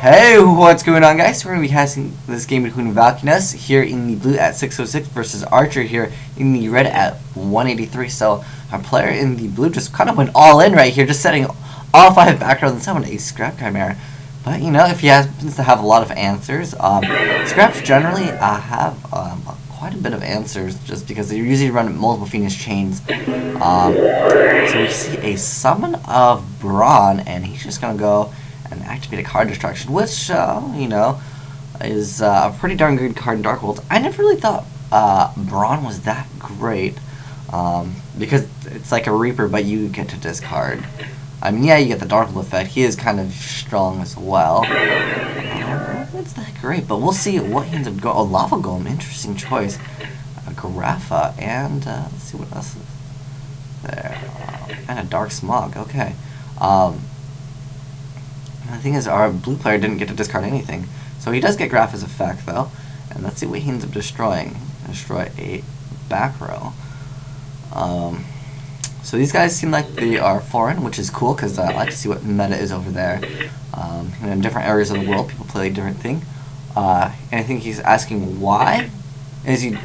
Hey, what's going on, guys? We're going to be having this game between Valkiness here in the blue at 606 versus Archer here in the red at 183. So our player in the blue just kind of went all in right here, just setting all 5 backgrounds and summon a Scrap Chimera. But, you know, if he happens to have a lot of answers, Scraps generally have quite a bit of answers just because they usually run multiple Phoenix chains. So we see a summon of Brawn, and he's just going to go and activate a card destruction, which, you know, is a pretty darn good card in Dark Worlds. I never really thought Brawn was that great, because it's like a Reaper, but you get to discard. I mean, yeah, you get the Dark World effect. He is kind of strong as well. It's not great, but we'll see what he ends up going. Oh, Lava Golem, interesting choice. Garaffa, and let's see what else is there. And a Dark Smog, okay. The thing is, our blue player didn't get to discard anything. So he does get Graffa's effect, though. And let's see what he ends up destroying. Destroy a back row. So these guys seem like they are foreign, which is cool, because I like to see what meta is over there. In different areas of the world, people play a different thing. And I think he's asking why? Is he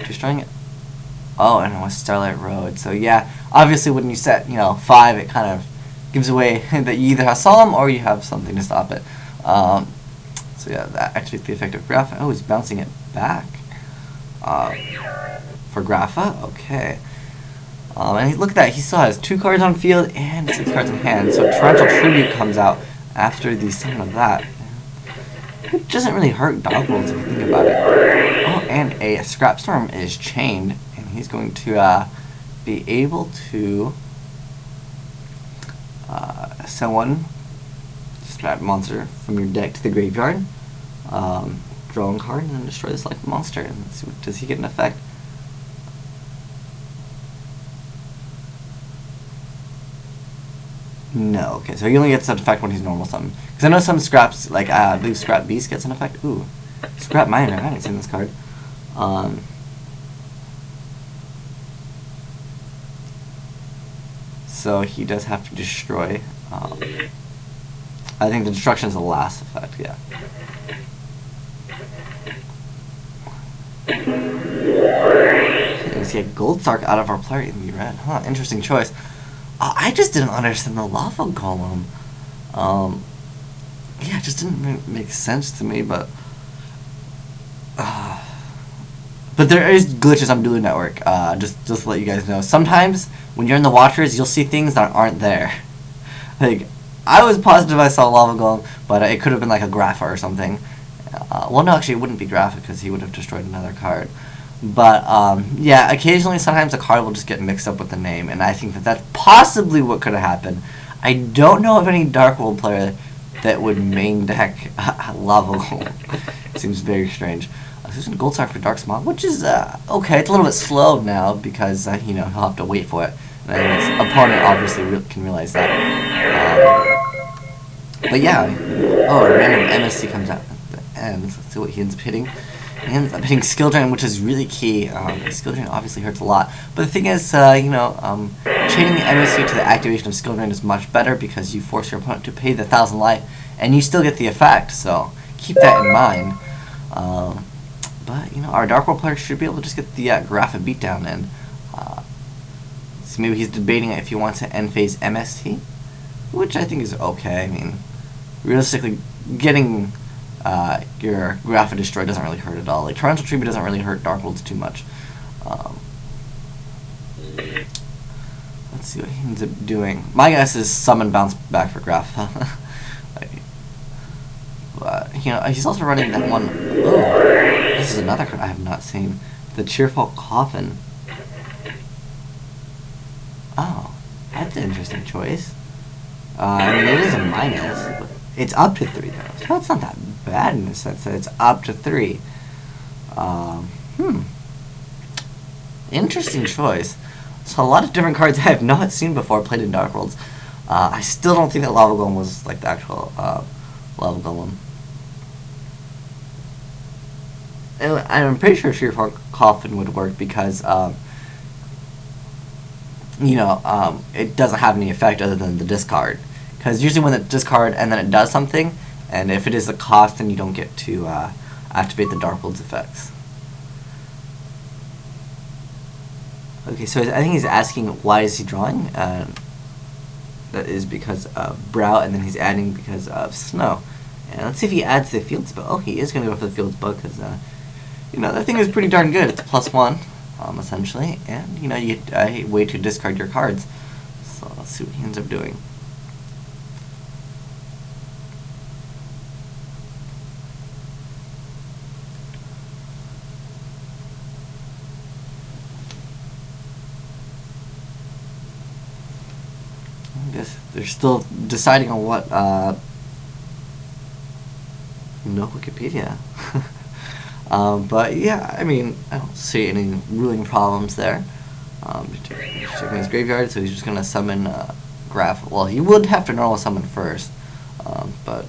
destroying it? Oh, and it was Starlight Road. So yeah, obviously when you set, 5, it kind of gives away that you either have Solemn or you have something to stop it. So yeah, that actually the effect of Graffa. Oh, he's bouncing it back. For Graffa, okay. And look at that, he still has 2 cards on field and 6 cards in hand. So Torrential Tribute comes out after the summon of that. It doesn't really hurt Dark Worlds if you think about it. Oh, and a Scrap Storm is chained, and he's going to be able to send one Scrap monster from your deck to the graveyard, draw one card, and then destroy this like monster. And let's see, does he get an effect? No, okay, so he only gets an effect when he's normal summon. Because I know some Scraps, like I believe Scrap Beast gets an effect. Ooh, Scrap Miner, I haven't seen this card. So he does have to destroy. I think the destruction is the last effect, yeah. Okay, we see a Gold Sark out of our player in the red. Huh, interesting choice. I just didn't understand the Lava Golem. Yeah, it just didn't make sense to me, but there is glitches on Dueling Network, just to let you guys know. Sometimes, when you're in the Watchers, you'll see things that aren't there. Like, I was positive I saw Lava Golem, but it could have been like a Graffa or something. Well, no, actually, it wouldn't be Graffa, because he would have destroyed another card. But, yeah, occasionally, sometimes a card will just get mixed up with the name, and I think that that's possibly what could have happened. I don't know of any Dark World player that would main deck Lava Golem. Seems very strange. There's a Gold Sark for Dark Smog, which is, okay, it's a little bit slow now, because, he'll have to wait for it. And his opponent obviously can realize that. But yeah, oh, a random MSC comes out at the end. Let's see what he ends up hitting. He ends up hitting Skill Drain, which is really key. Skill Drain obviously hurts a lot. But the thing is, chaining the MSC to the activation of Skill Drain is much better because you force your opponent to pay the 1,000 life, and you still get the effect, so keep that in mind. But, our Dark World player should be able to just get the Graffa beatdown in. So maybe he's debating if he wants to end phase MST, which I think is okay. I mean, realistically, getting your Graffa destroyed doesn't really hurt at all. Like, Torrential Tribute doesn't really hurt Dark Worlds too much. Let's see what he ends up doing. My guess is summon bounce back for Graffa. But, he's also running that one. Oh, this is another card I have not seen. The Cheerful Coffin. Oh, that's an interesting choice. I mean, it is a minus, but it's up to 3 though, so it's not that bad in the sense that it's up to 3. Interesting choice. So a lot of different cards I have not seen before played in Dark Worlds. I still don't think that Lava Golem was like the actual Lava Golem. And I'm pretty sure Cheerful Coffin would work because it doesn't have any effect other than the discard. Because usually when it discard and then it does something, and if it is a cost, then you don't get to activate the Dark World's effects. Okay, so I think he's asking why is he drawing. That is because of Brow, and then he's adding because of Snow. And let's see if he adds the field spell. Oh, he is going to go for the field spell because, that thing is pretty darn good. It's a +1, essentially. And, you get a way to discard your cards. So let's see what he ends up doing. I guess they're still deciding on what, no Wikipedia. But yeah, I mean, I don't see any ruling problems there. Just checking his graveyard, so he's just gonna summon Graph. Well, he would have to normal summon first, but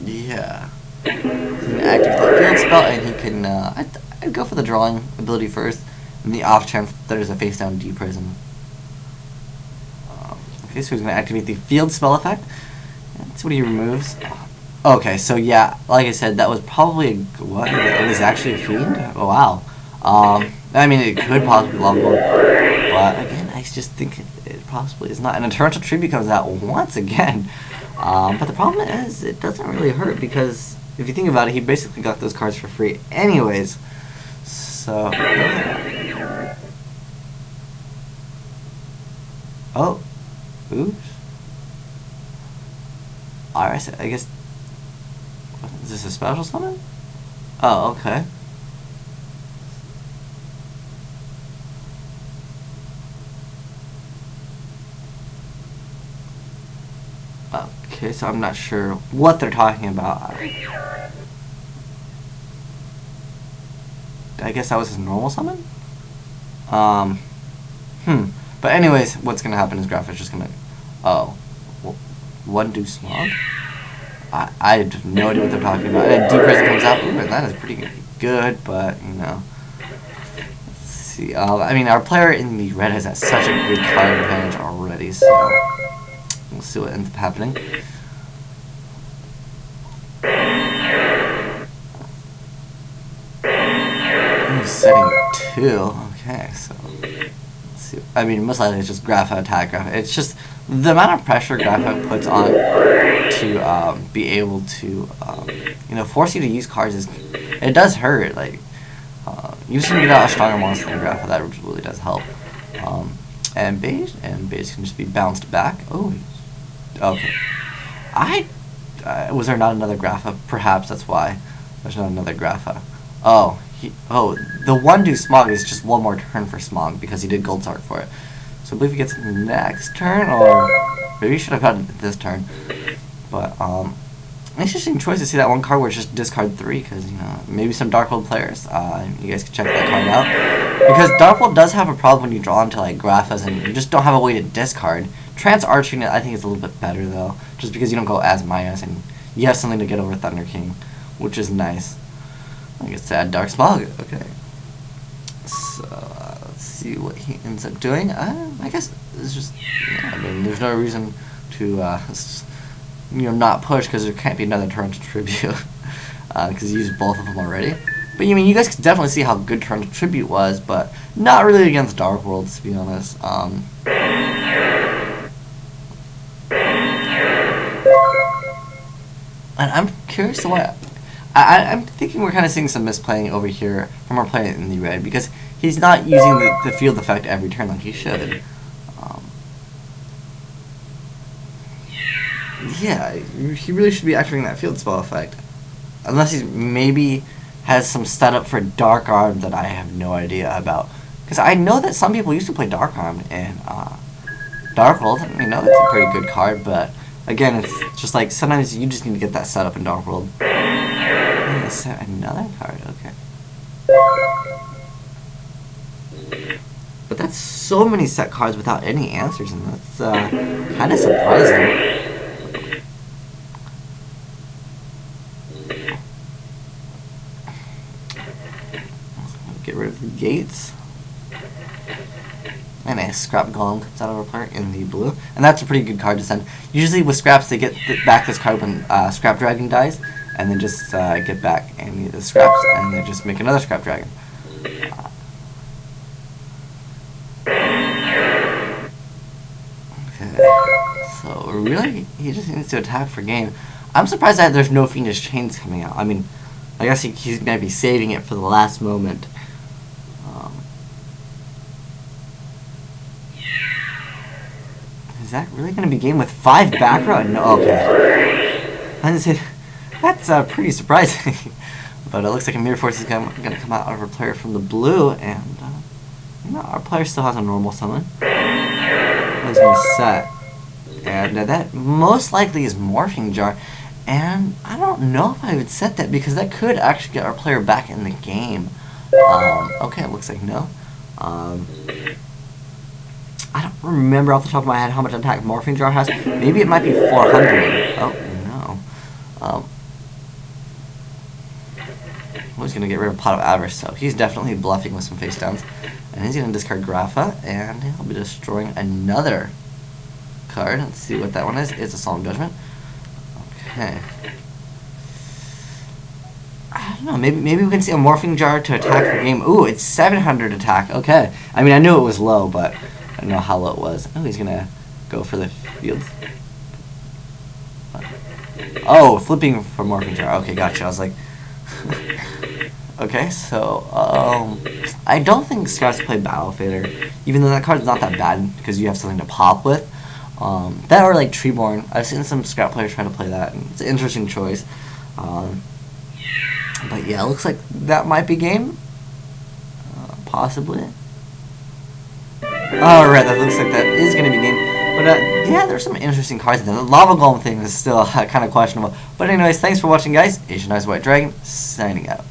yeah, he's gonna activate the field spell, and he can. I'd go for the drawing ability first, and the off chance there's a face down D Prism. Okay, so he's gonna activate the field spell effect. That's what he removes. Okay, so yeah, like I said, that was probably what? It was actually a fiend? Oh, wow. I mean, it could possibly be lovable, but again, I just think it possibly is not. And a Torrential Tribute comes out once again. But the problem is, it doesn't really hurt because if you think about it, he basically got those cards for free anyways. So, oh, oops. Alright, I guess. Is this a special summon? Oh, okay. Okay, so I'm not sure what they're talking about. I guess that was his normal summon? But anyways, what's gonna happen is Graph is just gonna... Oh. One do Smog? I have no idea what they're talking about. And Deep Prison comes out. Ooh, and that is pretty good, but, Let's see. I mean, our player in the red has such a good card advantage already, so... We'll see what ends up happening. Ooh, setting 2. Okay, so... Let's see. I mean, most likely it's just Grapha attack. Grapha. It's just... The amount of pressure Grapha puts on to be able to, force you to use cards it does hurt. Like, you just need to get out a stronger monster than Grapha. That really does help. And Beige can just be bounced back. Oh, okay. Was there not another Grapha? Perhaps that's why there's not another Grapha. Oh, the one do Smog is just one more turn for Smog because he did Gold Sark for it. So I believe he gets it next turn, or maybe he should have gotten it this turn. But interesting choice to see that one card where it's just discard 3, because maybe some Dark World players, you guys can check that card out. Because Dark World does have a problem when you draw into like Graphas and you just don't have a way to discard. Trans Arching I think is a little bit better though, just because you don't go as minus and you have something to get over Thunder King, which is nice. I guess to add Dark Smog. Okay. So let's see what he ends up doing. I guess it's just, I mean, there's no reason to, not push because there can't be another Torrential Tribute because you used both of them already. But I mean, you guys can definitely see how good Torrential Tribute was, but not really against Dark Worlds, to be honest. And I'm curious to why. I'm thinking we're kind of seeing some misplaying over here from our player in the red because he's not using the field effect every turn like he should. Yeah, he really should be activating that field spell effect. Unless he maybe has some setup for Dark Arm that I have no idea about. Because I know that some people used to play Dark Arm in Dark World. It's a pretty good card, but again, it's just like sometimes you just need to get that set up in Dark World. Set another card, okay. But that's so many set cards without any answers, and that's kind of surprising. Get rid of the gates. And a scrap golem comes out of our player in the blue, and that's a pretty good card to send. Usually with scraps, they get back this card when scrap dragon dies, and then just get back any of the scraps, and then just make another scrap dragon. So really, he just needs to attack for game. I'm surprised that there's no Fiendish Chains coming out. I mean, I guess he's going to be saving it for the last moment. Is that really going to be game with 5 back row? No, okay. I was gonna say, that's pretty surprising. But it looks like a Mirror Force is going to come out of our player from the blue, and our player still has a normal summon. He's going to set. And that most likely is Morphing Jar. And I don't know if I would set that because that could actually get our player back in the game. Okay, it looks like no. I don't remember off the top of my head how much attack Morphing Jar has. Maybe it might be 400. Oh, no. He's going to get rid of Pot of Avarice, so he's definitely bluffing with some face downs. And he's going to discard Grapha, and he'll be destroying another card. Let's see what that one is. It's a Solemn Judgment. Okay. I don't know. Maybe we can see a Morphing Jar to attack the game. Ooh, it's 700 attack. Okay. I mean, I knew it was low, but I don't know how low it was. Oh, he's going to go for the field. Oh, flipping for Morphing Jar. Okay, gotcha. I was like... Okay, so, I don't think Scouts play Battle Fader, even though that card's not that bad, because you have something to pop with. That or, like, Treeborn. I've seen some Scout players try to play that, and it's an interesting choice. But yeah, it looks like that might be game. Possibly. Alright, that looks like that is going to be game. But, yeah, there's some interesting cards in there. The Lava Golem thing is still kind of questionable. But anyways, thanks for watching, guys. Asian Eyes White Dragon, signing out.